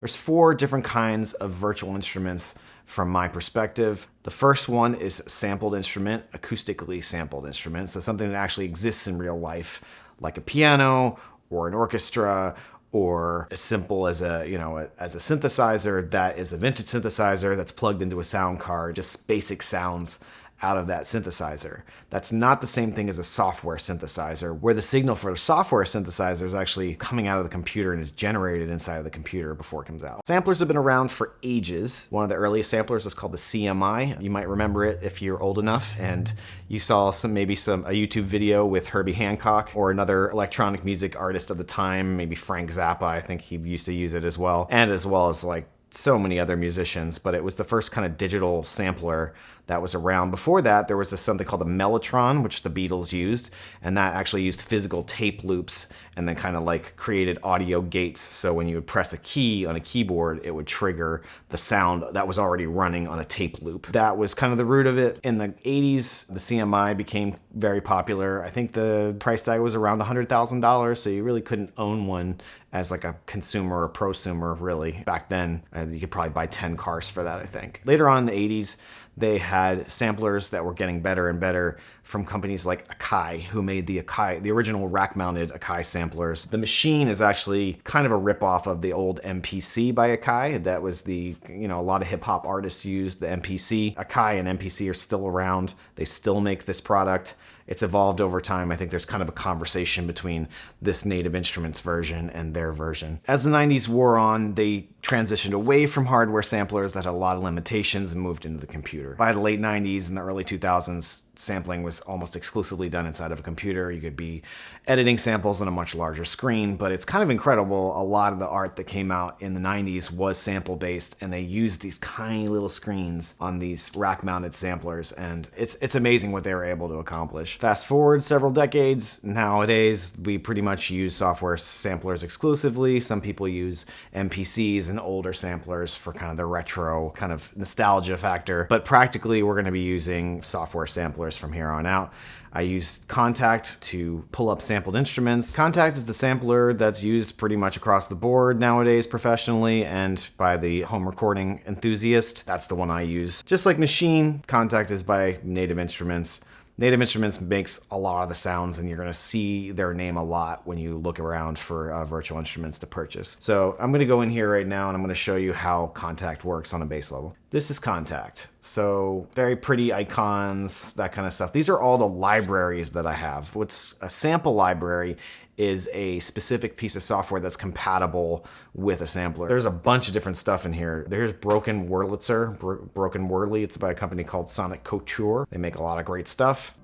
There's 4 different kinds of virtual instruments from my perspective. The first one is sampled instrument, acoustically sampled instrument. So something that actually exists in real life, like a piano or an orchestra, or as simple as as a synthesizer that is a vintage synthesizer that's plugged into a sound card, just basic sounds out of that synthesizer. That's not the same thing as a software synthesizer, where the signal for a software synthesizer is actually coming out of the computer and is generated inside of the computer before it comes out. Samplers have been around for ages. One of the earliest samplers is called the CMI. You might remember it if you're old enough and you saw a YouTube video with Herbie Hancock or another electronic music artist of the time, maybe Frank Zappa. I think he used to use it as well, and as well as like so many other musicians, but it was the first kind of digital sampler that was around. Before that, there was something called the Mellotron, which the Beatles used, and that actually used physical tape loops and then kind of like created audio gates. So when you would press a key on a keyboard, it would trigger the sound that was already running on a tape loop. That was kind of the root of it. In the 80s, the CMI became very popular. I think the price tag was around $100,000, so you really couldn't own one as like a consumer or prosumer, really. Back then, you could probably buy 10 cars for that, I think. Later on in the 80s, they had samplers that were getting better and better from companies like Akai, who made the original rack-mounted Akai samplers. The machine is actually kind of a ripoff of the old MPC by Akai. That was a lot of hip-hop artists used the MPC. Akai and MPC are still around. They still make this product. It's evolved over time. I think there's kind of a conversation between this Native Instruments version and their version. As the 90s wore on, they transitioned away from hardware samplers that had a lot of limitations and moved into the computer. By the late 90s and the early 2000s, sampling was almost exclusively done inside of a computer. You could be editing samples on a much larger screen, but it's kind of incredible. A lot of the art that came out in the 90s was sample-based, and they used these tiny little screens on these rack-mounted samplers, and it's amazing what they were able to accomplish. Fast forward several decades, nowadays we pretty much use software samplers exclusively. Some people use MPCs and older samplers for kind of the retro kind of nostalgia factor, but practically we're going to be using software samplers from here on out. I use Kontakt to pull up sampled instruments. Kontakt is the sampler that's used pretty much across the board nowadays professionally and by the home recording enthusiast. That's the one I use. Just like Machine, Kontakt is by Native Instruments. Native Instruments makes a lot of the sounds, and you're going to see their name a lot when you look around for virtual instruments to purchase. So I'm going to go in here right now, and I'm going to show you how Kontakt works on a base level. This is Kontakt. So very pretty icons, that kind of stuff. These are all the libraries that I have. What's a sample library is a specific piece of software that's compatible with a sampler. There's a bunch of different stuff in here. There's Broken Wurlitzer, Broken Wurly. It's by a company called Sonic Couture. They make a lot of great stuff.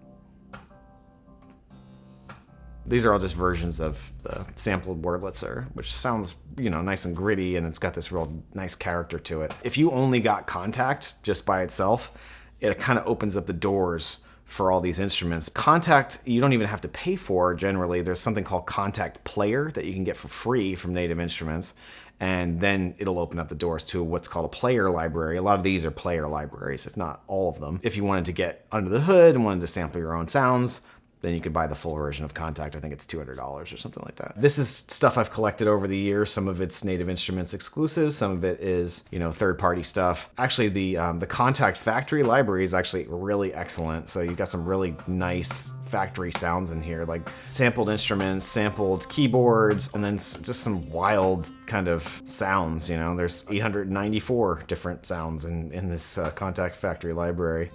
These are all just versions of the sampled Wurlitzer, which sounds, nice and gritty, and it's got this real nice character to it. If you only got Kontakt just by itself, it kind of opens up the doors for all these instruments. Kontakt, you don't even have to pay for generally. There's something called Kontakt Player that you can get for free from Native Instruments, and then it'll open up the doors to what's called a player library. A lot of these are player libraries, if not all of them. If you wanted to get under the hood and wanted to sample your own sounds, then you could buy the full version of Kontakt. I think it's $200 or something like that. This is stuff I've collected over the years. Some of it's Native Instruments exclusive. Some of it is, third-party stuff. Actually, the Kontakt factory library is actually really excellent. So you've got some really nice factory sounds in here, like sampled instruments, sampled keyboards, and then just some wild kind of sounds. There's 894 different sounds in this Kontakt factory library.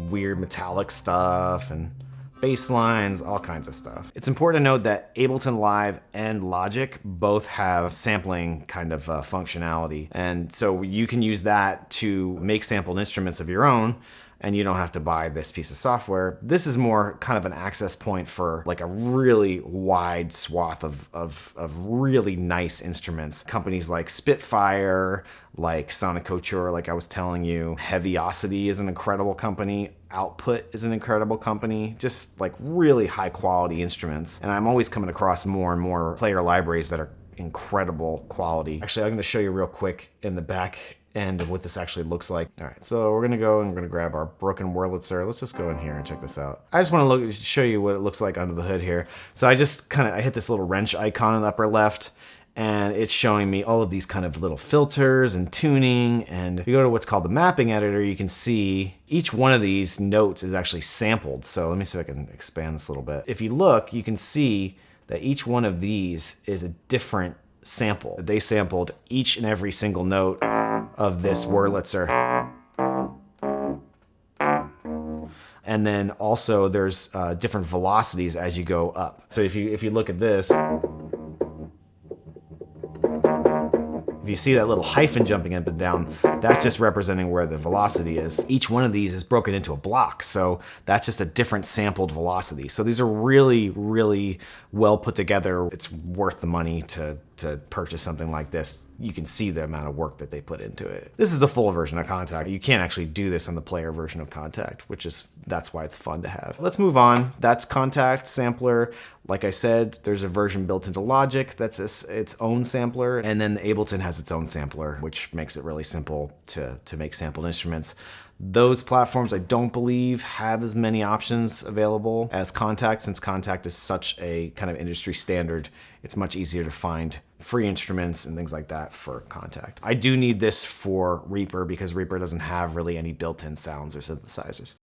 Weird metallic stuff and bass lines, all kinds of stuff. It's important to note that Ableton Live and Logic both have sampling kind of functionality. And so you can use that to make sampled instruments of your own, and you don't have to buy this piece of software. This is more kind of an access point for like a really wide swath of really nice instruments. Companies like Spitfire, like Sonic Couture, like I was telling you. Heaviosity is an incredible company. Output is an incredible company. Just like really high quality instruments. And I'm always coming across more and more player libraries that are incredible quality. Actually, I'm going to show you real quick in the back end of what this actually looks like. All right, so we're gonna go and we're gonna grab our Broken Wurlitzer. Let's just go in here and check this out. I just want to show you what it looks like under the hood here. So I hit this little wrench icon in the upper left, and it's showing me all of these kind of little filters and tuning. And if you go to what's called the mapping editor, you can see each one of these notes is actually sampled. So let me see if I can expand this a little bit. If you look, you can see that each one of these is a different sample. They sampled each and every single note of this Wurlitzer. And then also there's different velocities as you go up. So if you look at this, if you see that little hyphen jumping up and down, that's just representing where the velocity is. Each one of these is broken into a block, so that's just a different sampled velocity. So these are really, really well put together. It's worth the money to purchase something like this. You can see the amount of work that they put into it. This is the full version of Kontakt. You can't actually do this on the player version of Kontakt, that's why it's fun to have. Let's move on. That's Kontakt Sampler. Like I said, there's a version built into Logic that's its own sampler, and then Ableton has its own sampler, which makes it really simple to make sampled instruments. Those platforms, I don't believe, have as many options available as Kontakt. Since Kontakt is such a kind of industry standard, it's much easier to find free instruments and things like that for Kontakt. I do need this for Reaper because Reaper doesn't have really any built-in sounds or synthesizers.